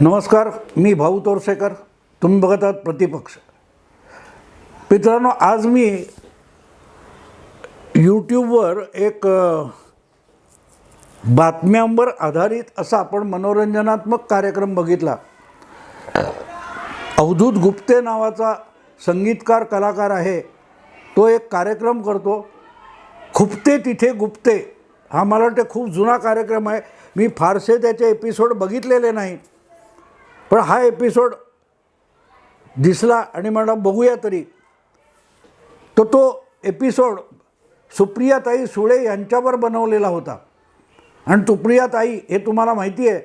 नमस्कार, मी भाऊ तोरसेकर. तुम्ही बघत आहात प्रतिपक्ष. मित्रांनो, आज मी यूट्यूबवर एक बातम्यांवर आधारित असा आपण मनोरंजनात्मक कार्यक्रम बघितला. अवधूत गुप्ते नावाचा संगीतकार कलाकार आहे. तो एक कार्यक्रम करतो, खुपते तिथे गुप्ते. हा मला वाटते खूप जुना कार्यक्रम आहे. मी फारसे त्याचे एपिसोड बघितलेले नाही, पण हा एपिसोड दिसला आणि मला बघूया तरी. तो एपिसोड सुप्रियाताई सुळे यांच्यावर बनवलेला होता. आणि सुप्रियाताई हे तुम्हाला माहिती आहे,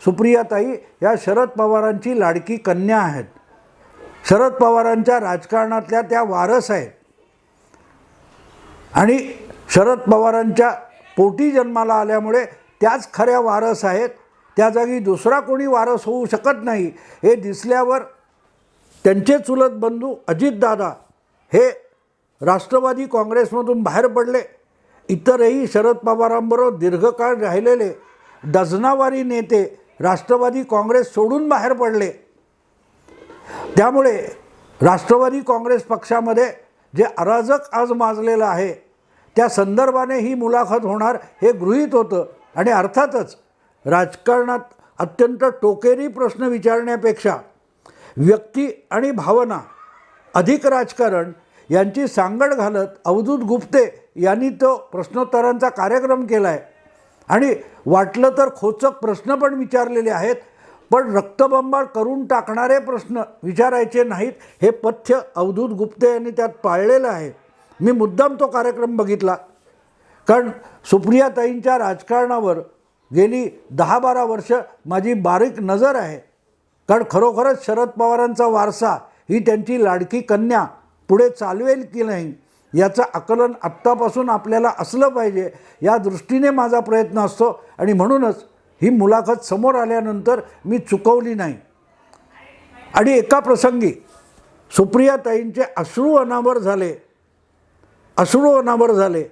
सुप्रियाताई या शरद पवारांची लाडकी कन्या आहेत. शरद पवारांच्या राजकारणातल्या त्या वारस आहेत आणि शरद पवारांच्या पोटी जन्माला आल्यामुळे त्याच खऱ्या वारस आहेत. त्या जागी दुसरा कोणी वारस होऊ शकत नाही हे दिसल्यावर त्यांचे चुलत बंधू अजितदादा हे राष्ट्रवादी काँग्रेसमधून बाहेर पडले. इतरही शरद पवारांबरोबर दीर्घकाळ राहिलेले डझनावारी नेते राष्ट्रवादी काँग्रेस सोडून बाहेर पडले. त्यामुळे राष्ट्रवादी काँग्रेस पक्षामध्ये जे अराजक आज माजलेलं आहे त्या संदर्भाने ही मुलाखत होणार हे गृहीत होतं. आणि अर्थातच राजकारणात अत्यंत टोकेरी प्रश्न विचारण्यापेक्षा व्यक्ती आणि भावना अधिक राजकारण यांची सांगड घालत अवधूत गुप्ते यांनी तो प्रश्नोत्तरांचा कार्यक्रम केला आहे. आणि वाटलं तर खोचक प्रश्न पण विचारलेले आहेत, पण रक्तबंबाळ करून टाकणारे प्रश्न विचारायचे नाहीत हे पथ्य अवधूत गुप्ते यांनी त्यात पाळलेलं आहे. मी मुद्दाम तो कार्यक्रम बघितला, कारण सुप्रियाताईंच्या राजकारणावर गेली 10-12 वर्ष माझी बारीक नजर आहे. कारण खरोखरच शरद पवारांचा वारसा ही त्यांची लाडकी कन्या पुढे चालवेल की नाही याचं आकलन आत्तापासून आपल्याला असलं पाहिजे, या दृष्टीने माझा प्रयत्न असतो. आणि म्हणूनच ही मुलाखत समोर आल्यानंतर मी चुकवली नाही. आणि एका प्रसंगी सुप्रियाताईंचे अश्रू अनावर झाले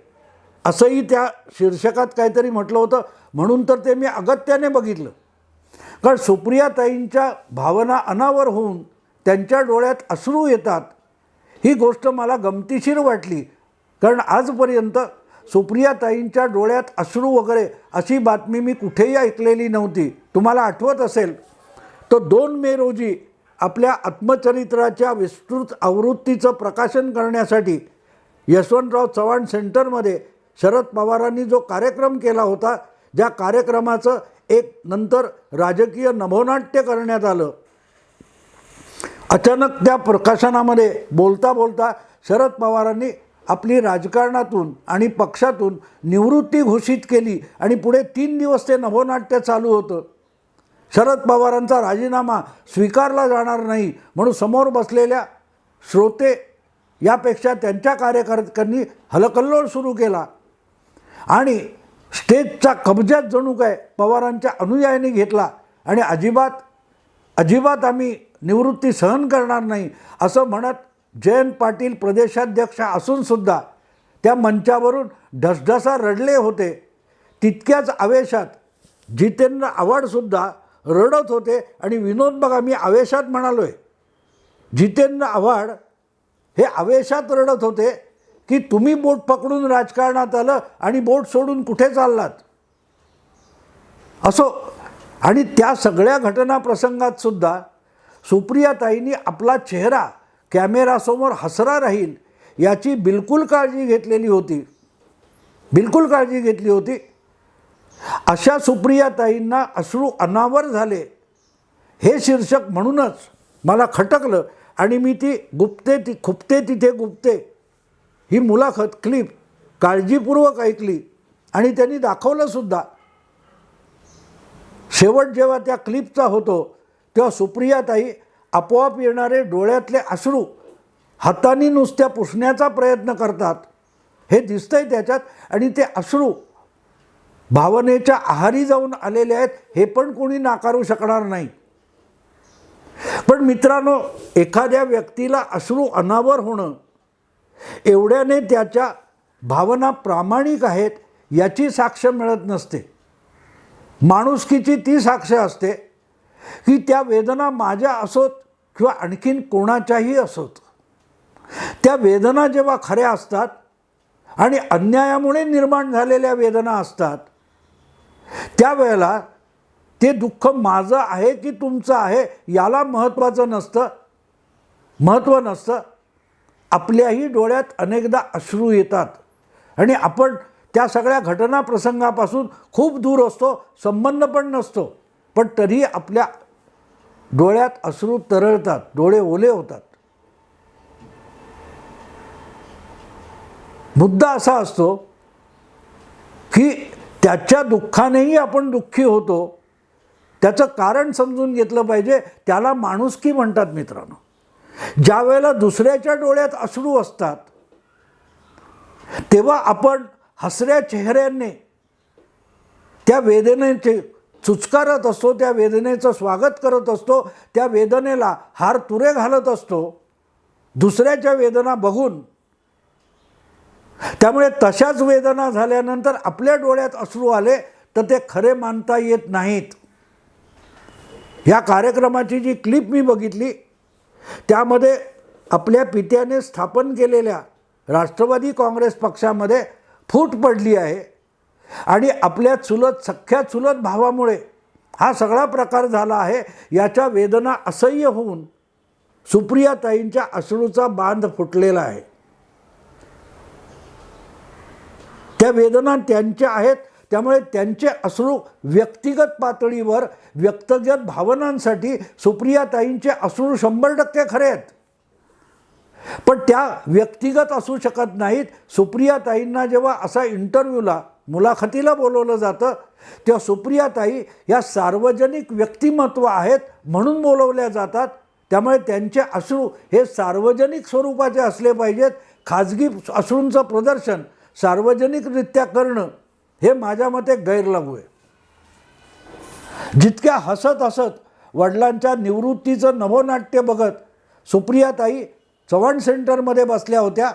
असंही त्या शीर्षकात काहीतरी म्हटलं होतं, म्हणून तर ते मी अगत्याने बघितलं. कारण सुप्रियाताईंच्या भावना अनावर होऊन त्यांच्या डोळ्यात अश्रू येतात ही गोष्ट मला गमतीशीर वाटली. कारण आजपर्यंत सुप्रियाताईंच्या डोळ्यात अश्रू वगैरे अशी बातमी मी कुठेही ऐकलेली नव्हती. तुम्हाला आठवत असेल तर 2 मे रोजी आपल्या आत्मचरित्राच्या विस्तृत आवृत्तीचं प्रकाशन करण्यासाठी यशवंतराव चव्हाण सेंटरमध्ये शरद पवारांनी जो कार्यक्रम केला होता, ज्या कार्यक्रमाचं एक नंतर राजकीय नभोनाट्य करण्यात आलं. अचानक त्या प्रकाशनामध्ये बोलता बोलता शरद पवारांनी आपली राजकारणातून आणि पक्षातून निवृत्ती घोषित केली आणि पुढे 3 दिवस ते नभोनाट्य चालू होतं. शरद पवारांचा राजीनामा स्वीकारला जाणार नाही म्हणून समोर बसलेल्या श्रोते यापेक्षा त्यांच्या कार्यकर्त्यांनी हलकल्लोळ सुरू केला आणि स्टेजचा कब्जाच जणू काय पवारांच्या अनुयायांनी घेतला. आणि अजिबात आम्ही निवृत्ती सहन करणार नाही असं म्हणत जयंत पाटील प्रदेशाध्यक्ष असूनसुद्धा त्या मंचावरून ढसढसा रडले होते. तितक्याच आवेशात जितेंद्र आव्हाडसुद्धा रडत होते. आणि विनोद बघा, मी आवेशात म्हणालो आहे, जितेंद्र आव्हाड हे आवेशात रडत होते की तुम्ही बोट पकडून राजकारणात आलं आणि बोट सोडून कुठे चाललात असो. आणि त्या सगळ्या घटना प्रसंगात सुद्धा सुप्रियाताईंनी आपला चेहरा कॅमेरासमोर हसरा राहील याची बिलकुल काळजी घेतली होती. अशा सुप्रियाताईंना अश्रू अनावर झाले हे शीर्षक म्हणूनच मला खटकलं आणि मी ती खुपते तिथे गुप्ते ही मुलाखत क्लिप काळजीपूर्वक ऐकली आणि त्यांनी दाखवलं सुद्धा. शेवट जेव्हा त्या क्लिपचा होतो तेव्हा सुप्रियाताई आपोआप येणारे डोळ्यातले अश्रू हाताने नुसत्या पुसण्याचा प्रयत्न करतात हे दिसतंय त्याच्यात. आणि ते अश्रू भावनेच्या आहारी जाऊन आलेले आहेत हे पण कोणी नाकारू शकणार नाही. पण मित्रांनो, एखाद्या व्यक्तीला अश्रू अनावर होणं एवढ्याने त्याच्या भावना प्रामाणिक आहेत याची साक्ष मिळत नसते. माणुसकीची ती साक्ष असते की त्या वेदना माझ्या असोत किंवा आणखीन कोणाच्याही असोत, त्या वेदना जेव्हा खऱ्या असतात आणि अन्यायामुळे निर्माण झालेल्या वेदना असतात, त्यावेळेला ते दुःख माझं आहे की तुमचं आहे याला महत्त्व नसतं. आपल्याही डोळ्यात अनेकदा अश्रू येतात आणि आपण त्या सगळ्या घटना प्रसंगापासून खूप दूर असतो, संबंध पण नसतो, पण तरी आपल्या डोळ्यात अश्रू तरळतात, डोळे ओले होतात. मुद्दा असा असतो की त्याच्या दुःखानेही आपण दुःखी होतो, त्याचं कारण समजून घेतलं पाहिजे. त्याला माणुसकी म्हणतात मित्रांनो. ज्या वेळेला दुसऱ्याच्या डोळ्यात अश्रू असतात तेव्हा आपण हसऱ्या चेहऱ्याने त्या वेदनेचे चुचकारत असतो, त्या वेदनेचं स्वागत करत असतो, त्या वेदनेला हार तुरे घालत असतो दुसऱ्याच्या वेदना बघून. त्यामुळे तशाच वेदना झाल्यानंतर आपल्या डोळ्यात अश्रू आले तर ते खरे मानता येत नाहीत. ह्या कार्यक्रमाची जी क्लिप मी बघितली त्यामध्ये आपल्या पित्याने स्थापन केलेल्या राष्ट्रवादी काँग्रेस पक्षामध्ये फूट पडली आहे आणि आपल्या सख्ख्या चुलत भावामुळे हा सगळा प्रकार झाला आहे. याच्या वेदना असह्य होऊन सुप्रियाताईंच्या अश्रूचा बांध फुटलेला आहे. त्या वेदना त्यांच्या आहेत, त्यामुळे त्यांचे अश्रू व्यक्तिगत पातळीवर व्यक्तिगत भावनांसाठी सुप्रियाताईंचे अश्रू 100% खरे आहेत, पण त्या व्यक्तिगत असू शकत नाहीत. सुप्रियाताईंना जेव्हा असा इंटरव्ह्यूला मुलाखतीला बोलवलं जातं तेव्हा सुप्रियाताई या सार्वजनिक व्यक्तिमत्व आहेत म्हणून बोलवल्या जातात. त्यामुळे त्यांचे अश्रू हे सार्वजनिक स्वरूपाचे असले पाहिजेत. खाजगी अश्रूंचं प्रदर्शन सार्वजनिकरित्या करणं हे माझ्या मते गैरलागू आहे. जितक्या हसत हसत वडिलांच्या निवृत्तीचं नभोनाट्य बघत सुप्रियाताई चव्हाण सेंटरमध्ये बसल्या होत्या,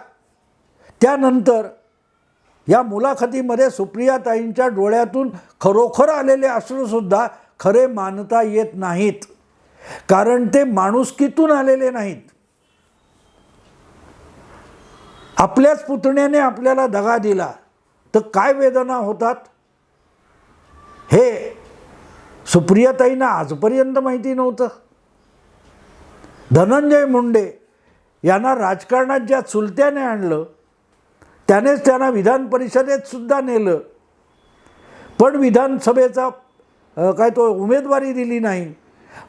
त्यानंतर या मुलाखतीमध्ये सुप्रियाताईंच्या डोळ्यातून खरोखर आलेले अश्रूसुद्धा खरे मानता येत नाहीत, कारण ते माणुसकीतून आलेले नाहीत. आपल्याच पुतण्याने आपल्याला दगा दिला तर काय वेदना होतात हे सुप्रियाताईंना आजपर्यंत माहिती नव्हतं. धनंजय मुंडे यांना राजकारणात ज्या चुलत्याने आणलं त्यानेच त्यांना विधान परिषदेत सुद्धा नेलं, पण विधानसभेचा तो उमेदवारी दिली नाही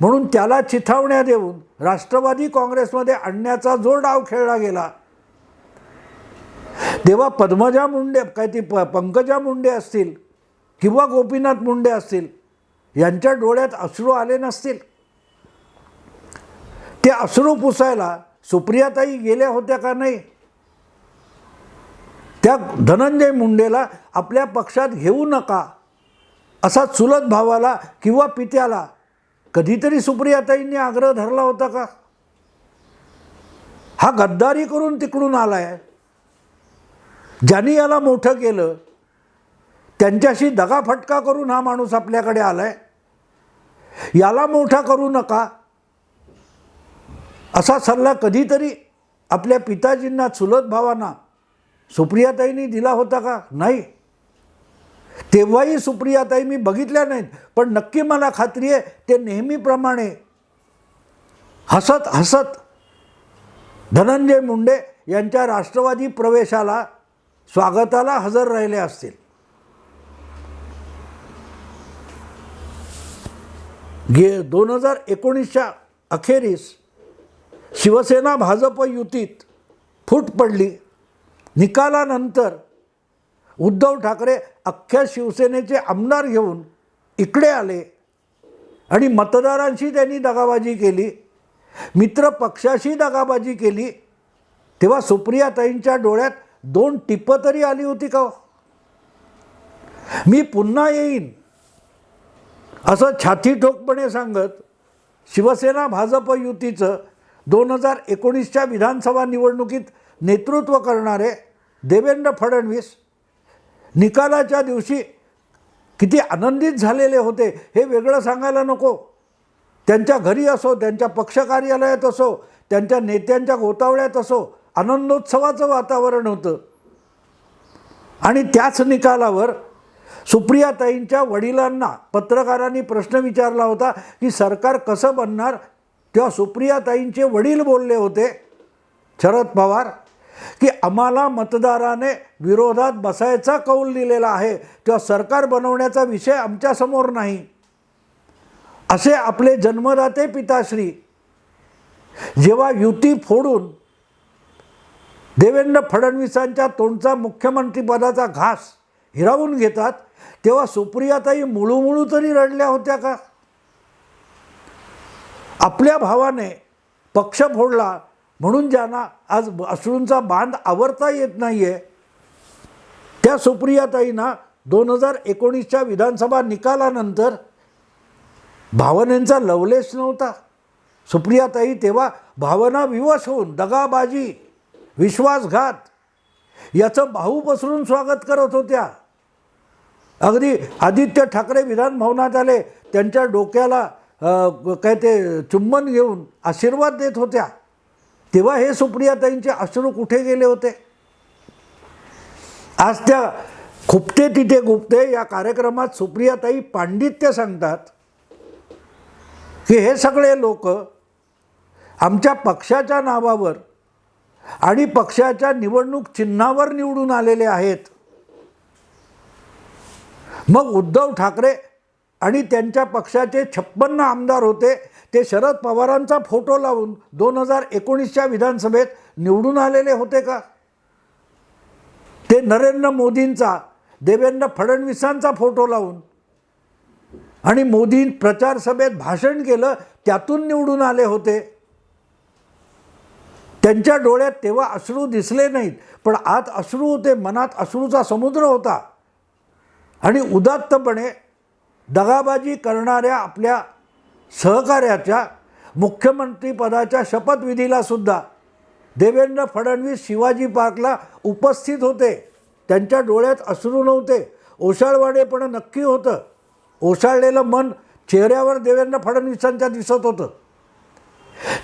म्हणून त्याला चिथावण्या देऊन राष्ट्रवादी काँग्रेसमध्ये आणण्याचा जो डाव खेळला गेला तेव्हा पद्मजा मुंडे पंकजा मुंडे असतील किंवा गोपीनाथ मुंडे असतील यांच्या डोळ्यात अश्रू आले नसतील. ते अश्रू पुसायला सुप्रियाताई गेल्या होत्या का नाही? त्या धनंजय मुंडेला आपल्या पक्षात घेऊ नका असा चुलत भावाला किंवा पित्याला कधीतरी सुप्रियाताईंनी आग्रह धरला होता का? हा गद्दारी करून तिकडून आलाय. ज्यांनी याला मोठं केलं त्यांच्याशी दगाफटका करून हा माणूस आपल्याकडे आलाय. याला मोठा करू नका असा सल्ला कधीतरी आपल्या पिताजींना चुलत भावांना सुप्रियाताईंनी दिला होता का? नाही. तेव्हाही सुप्रियाताई मी बघितल्या नाहीत, पण नक्की मला खात्री आहे ते नेहमीप्रमाणे हसत हसत धनंजय मुंडे यांच्या राष्ट्रवादी प्रवेशाला स्वागताला हजर राहिले असतील. 2019च्या अखेरीस शिवसेना भाजप युतीत फूट पडली. निकालानंतर उद्धव ठाकरे अख्ख्या शिवसेनेचे आमदार घेऊन इकडे आले आणि मतदारांशी त्यांनी दगाबाजी केली, मित्र पक्षाशी दगाबाजी केली. तेव्हा सुप्रियाताईंच्या डोळ्यात 2 टिपं तरी आली होती का? मी पुन्हा येईन असं छाती ठोकपणे सांगत शिवसेना भाजप युतीचं 2019च्या विधानसभा निवडणुकीत नेतृत्व करणारे देवेंद्र फडणवीस निकालाच्या दिवशी किती आनंदित झालेले होते हे वेगळं सांगायला नको. त्यांच्या घरी असो, त्यांच्या पक्ष कार्यालयात असो, त्यांच्या नेत्यांच्या गोतावळ्यात असो, आनंदोत्सवाचं वातावरण होतं. आणि त्याच निकालावर सुप्रियाताईंच्या वडिलांना पत्रकारांनी प्रश्न विचारला होता की सरकार कसं बनणार. तेव्हा सुप्रियाताईंचे वडील बोलले होते, शरद पवार, की आम्हाला मतदाराने विरोधात बसायचा कौल दिलेला आहे, तेव्हा सरकार बनवण्याचा विषय आमच्यासमोर नाही. असे आपले जन्मदाते पिताश्री जेव्हा युती फोडून देवेंद्र फडणवीसांच्या तोंडचा मुख्यमंत्रीपदाचा घास हिरावून घेतात, तेव्हा सुप्रियाताई मुळूमुळू तरी रडल्या होत्या का. आपल्या भावाने पक्ष फोडला म्हणून ज्यांना आज अश्रूंचा बांध आवरता येत नाही आहे, त्या सुप्रियाताईंना 2019च्या विधानसभा निकालानंतर भावनेचा लवलेश नव्हता. सुप्रियाताई तेव्हा भावना विवश होऊन दगाबाजी, विश्वासघात याचं बाहू पसरून स्वागत करत होत्या. अगदी आदित्य ठाकरे विधान भवनात आले, त्यांच्या डोक्याला काय ते चुंबन घेऊन आशीर्वाद देत होत्या. तेव्हा हे सुप्रियाताईंचे अश्रू कुठे गेले होते. आज त्या खुपते तिथे गुप्ते या कार्यक्रमात सुप्रियाताई पांडित्य सांगतात की हे सगळे लोक आमच्या पक्षाच्या नावावर आणि पक्षाच्या निवडणूक चिन्हावर निवडून आलेले आहेत. मग उद्धव ठाकरे आणि त्यांच्या पक्षाचे 56 आमदार होते, ते शरद पवारांचा फोटो लावून 2019च्या विधानसभेत निवडून आलेले होते का. ते नरेंद्र मोदींचा, देवेंद्र फडणवीसांचा फोटो लावून आणि मोदी प्रचार सभेत भाषण केलं त्यातून निवडून आले होते. त्यांच्या डोळ्यात तेव्हा अश्रू दिसले नाहीत, पण आत अश्रू होते, मनात अश्रूचा समुद्र होता. आणि उदात्तपणे दगाबाजी करणाऱ्या आपल्या सहकार्याच्या मुख्यमंत्रीपदाच्या शपथविधीला सुद्धा देवेंद्र फडणवीस शिवाजी पार्कला उपस्थित होते. त्यांच्या डोळ्यात अश्रू नव्हते, ओशाळवाणेपण नक्की होतं. ओशाळलेलं मन चेहऱ्यावर देवेंद्र फडणवीसांच्या दिसत होतं.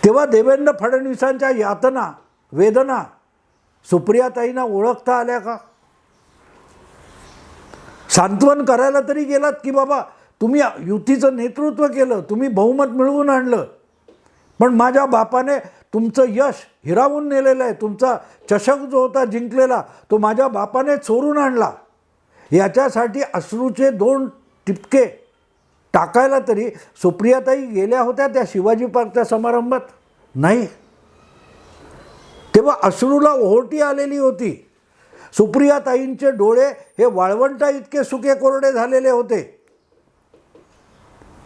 तेव्हा देवेंद्र फडणवीसांच्या यातना, वेदना सुप्रियाताईंना ओळखता आल्या का. सांत्वन करायला तरी गेलात की बाबा तुम्ही युतीचं नेतृत्व केलं, तुम्ही बहुमत मिळवून आणलं, पण माझ्या बापाने तुमचं यश हिरावून नेलेलं आहे, तुमचा चषक जो होता जिंकलेला तो माझ्या बापाने चोरून आणला. याच्यासाठी अश्रूचे 2 टिपके टाकायला तरी सुप्रियाताई गेल्या होत्या त्या शिवाजी पार्कच्या समारंभात नाही. तेव्हा अश्रूला ओहोटी आलेली होती. सुप्रियाताईंचे डोळे हे वाळवंटा इतके सुके कोरडे झालेले होते.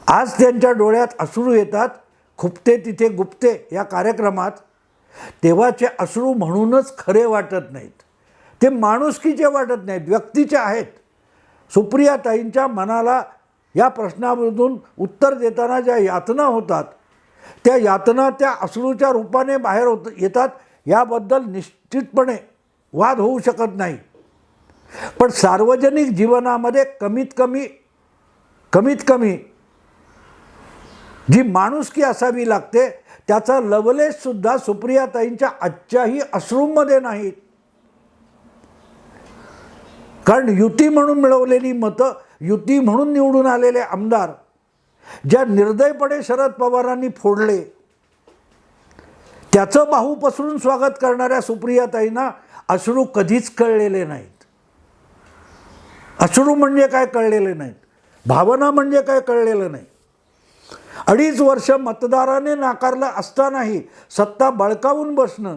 आज त्यांच्या डोळ्यात अश्रू येतात. खुपते तिथे गुप्ते या कार्यक्रमात तेव्हाचे अश्रू म्हणूनच खरे वाटत नाहीत, ते माणुसकीचे वाटत नाहीत, व्यक्तीचे आहेत. सुप्रियाताईंच्या मनाला या प्रश्नामधून उत्तर देताना ज्या यातना होतात, त्या यातना त्या अश्रूच्या रूपाने बाहेर येतात, याबद्दल निश्चितपणे वाद होऊ शकत नाही. पण सार्वजनिक जीवनामध्ये कमीत कमी जी माणुसकी असावी लागते, त्याचा लवलेशसुद्धा सुप्रियाताईंच्या आजच्याही अश्रूंमध्ये नाहीत. कारण युती म्हणून मिळवलेली मतं, युती म्हणून निवडून आलेले आमदार ज्या निर्दयपणे शरद पवारांनी फोडले, त्याचं बाहू पसरून स्वागत करणाऱ्या सुप्रियाताईंना अश्रू कधीच कळलेले नाहीत. अश्रू म्हणजे काय कळलेले नाहीत, भावना म्हणजे काय कळलेलं नाही. 2.5 वर्ष मतदाराने नाकारलं असतानाही सत्ता बळकावून बसणं,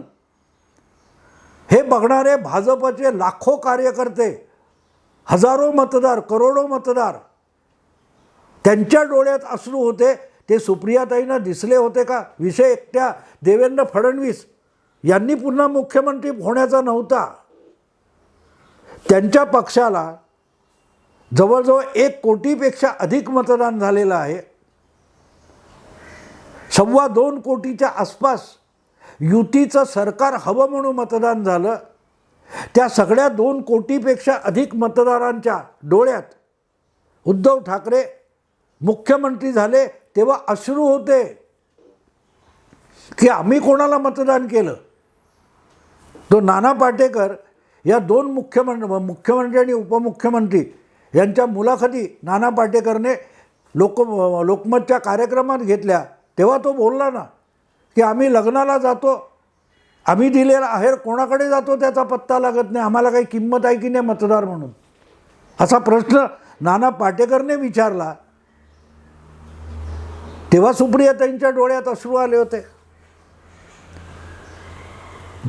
हे बघणारे भाजपचे लाखो कार्यकर्ते, हजारो मतदार, करोडो मतदार, त्यांच्या डोळ्यात अश्रू होते. ते सुप्रियाताईंना दिसले होते का. विषय एकट्या देवेंद्र फडणवीस यांनी पुन्हा मुख्यमंत्री होण्याचा नव्हता. त्यांच्या पक्षाला जवळजवळ 1 कोटीपेक्षा अधिक मतदान झालेलं आहे. 2.25 कोटीच्या आसपास युतीचं सरकार हवं म्हणून मतदान झालं. त्या सगळ्या 2 कोटीपेक्षा अधिक मतदारांच्या डोळ्यात उद्धव ठाकरे मुख्यमंत्री झाले तेव्हा अश्रू होते की आम्ही कोणाला मतदान केलं. तो नाना पाटेकर या दोन मुख्यमंत्री आणि उपमुख्यमंत्री यांच्या मुलाखती नाना पाटेकरने लोकमतच्या कार्यक्रमात घेतल्या, तेव्हा तो बोलला ना की आम्ही लग्नाला जातो, आम्ही दिलेला आहेर कोणाकडे जातो त्याचा पत्ता लागत नाही, आम्हाला काही किंमत आहे की नाही मतदार म्हणून, असा प्रश्न नाना पाटेकरने विचारला. तेव्हा सुप्रियाताईंच्या डोळ्यात अश्रू आले होते.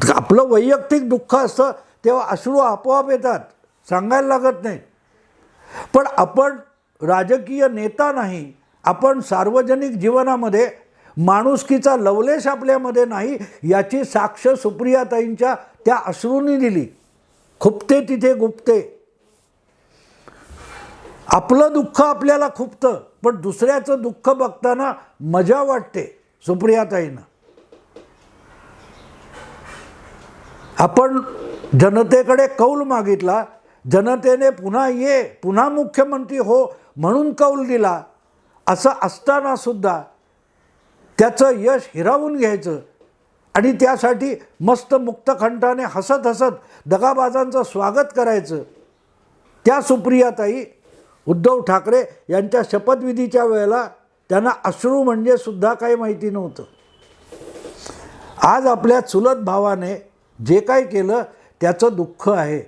आपलं वैयक्तिक दुःख असतं तेव्हा अश्रू आपोआप येतात, सांगायला लागत नाही. पण आपण राजकीय नेता नाही, आपण सार्वजनिक जीवनामध्ये माणुसकीचा लवलेश आपल्यामध्ये नाही याची साक्ष सुप्रियाताईंच्या त्या अश्रूंनी दिली. खुपते तिथे गुप्ते. आपलं दुःख आपल्याला खुपतं, पण दुसऱ्याचं दुःख बघताना मजा वाटते सुप्रियाताईंना. आपण जनतेकडे कौल मागितला, जनतेने पुन्हा ये, पुन्हा मुख्यमंत्री हो म्हणून कौल दिला. असं असताना सुद्धा त्याचं यश हिरावून घ्यायचं आणि त्यासाठी मस्त मुक्तखंडाने हसत हसत दगाबाजांचं स्वागत करायचं. त्या सुप्रियाताई उद्धव ठाकरे यांच्या शपथविधीच्या वेळेला त्यांना अश्रू म्हणजे सुद्धा काही माहिती नव्हतं. आज आपल्या चुलत भावाने जे काही केलं त्याचं दुःख आहे.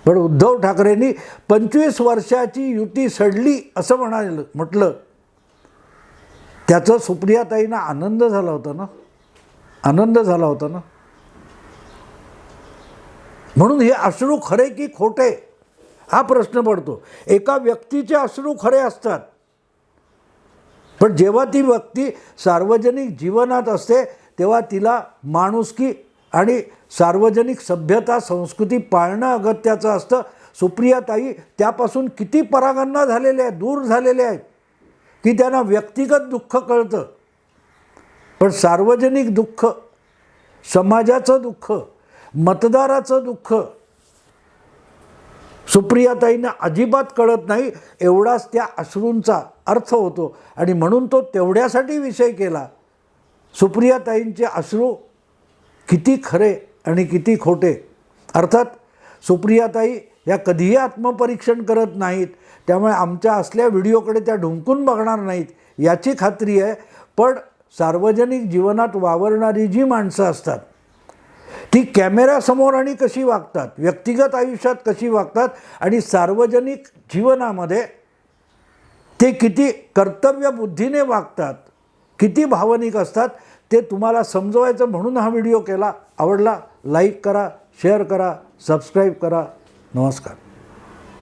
पण उद्धव ठाकरेंनी 25 वर्षाची युती सडली असं म्हटलं, त्याचं सुप्रियाताईंना आनंद झाला होता ना, आनंद झाला होता ना. म्हणून हे अश्रू खरे की खोटे हा प्रश्न पडतो. एका व्यक्तीचे अश्रू खरे असतात, पण जेव्हा ती व्यक्ती सार्वजनिक जीवनात असते तेव्हा तिला माणुसकी आणि सार्वजनिक सभ्यता संस्कृती पाळणं अगत्याचं असतं. सुप्रियाताई त्यापासून किती परागंदा झालेले आहेत, दूर झालेले आहेत की त्यांना व्यक्तिगत दुःख कळतं, पण सार्वजनिक दुःख, समाजाचं दुःख, मतदाराचं दुःख सुप्रियाताईंना अजिबात कळत नाही. एवढाच त्या अश्रूंचा अर्थ होतो आणि म्हणून तो तेवढ्यासाठी विषय केला. सुप्रियाताईंचे अश्रू किती खरे आणि किती खोटे. अर्थात सुप्रियाताई या कधीही आत्मपरीक्षण करत नाहीत, त्यामुळे आमच्या असल्या व्हिडिओकडे त्या ढुंकून बघणार नाहीत याची खात्री आहे. पण सार्वजनिक जीवनात वावरणारी जी माणसं असतात ती कॅमेऱ्यासमोर आणि कशी वागतात, व्यक्तिगत आयुष्यात कशी वागतात आणि सार्वजनिक जीवनामध्ये ते किती कर्तव्यबुद्धीने वागतात, किती भावनिक असतात, ते तुम्हाला समजवायचं म्हणून हा व्हिडिओ केला. आवडला लाईक करा, शेअर करा, सबस्क्राईब करा. नमस्कार.